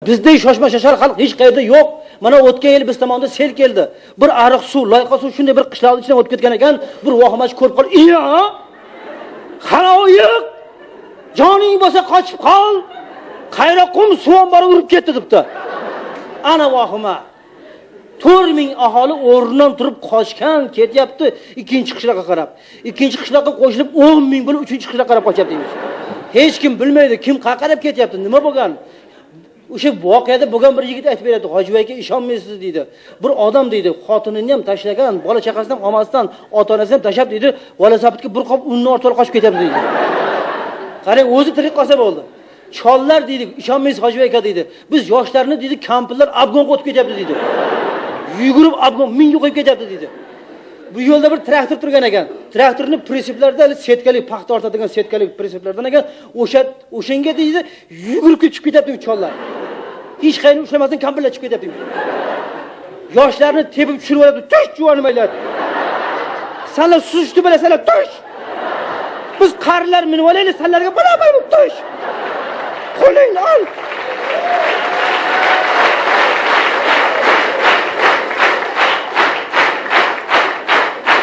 Bizda shoshma shashar xalq hech qayerda yo'q. Mana o'tgan yil biz tomonda sel keldi. Bir ariq suv, loyqa suv shunday bir qishloqning ichidan o'tib ketgan ekan, bir vohimach ko'rib qol. "Iya! Xaloyiq! Joning bo'lsa qochib qol. Qayra qum suv bor urib ketdi" debdi. Ana vohima. 4000 aholi o'rnidan turib qochgan, ketyapti ikkinchi qishloqqa qarab. Ikkinchi qishloqqa qo'shilib 10,000 bo'lib uchinchi qishloqqa qarab qochyapti deymiz. Hech kim bilmaydi kim qaqarib ketyapti, nima bo'lgan. O'sha voqeada bo'lgan bir yigit aytib beradi, "Hojiboy aka ishonmaysiz" deydi. Bir odam deydi, xotinini ham tashlagan, bola chaqasidan, olmasdan, ota-onasini ham tashlab deydi, Valasabitga bir qop unni ortib qochib ketyapti deydi. Qarang, o'zi tirik qolsa bo'ldi. Chollar deydi, ishonmaysiz Hojiboy aka deydi. Biz yoshlarni deydi, kampirlar Afg'onga o'tib ketyapti deydi. Yugurib Afg'on minga qo'yib ketyapti deydi. Bu yo'lda bir traktor turgan ekan. Traktorning prinsiplarida setkali paxta ortadigan setkali prinsiplardan ekan, o'shanga deydi, yugurib chiqib ketyapti u chollar. Hech qayni ushlamasdan kampirlar chiqib ketyapti. Yoshlarni tepib tushirib oladi, "Tush juvonmaylar. Sanlar suzishni bilasanlar, tush. Biz qarilar minib olaylik, sanlarga barabar tush. Qo'lingni ol."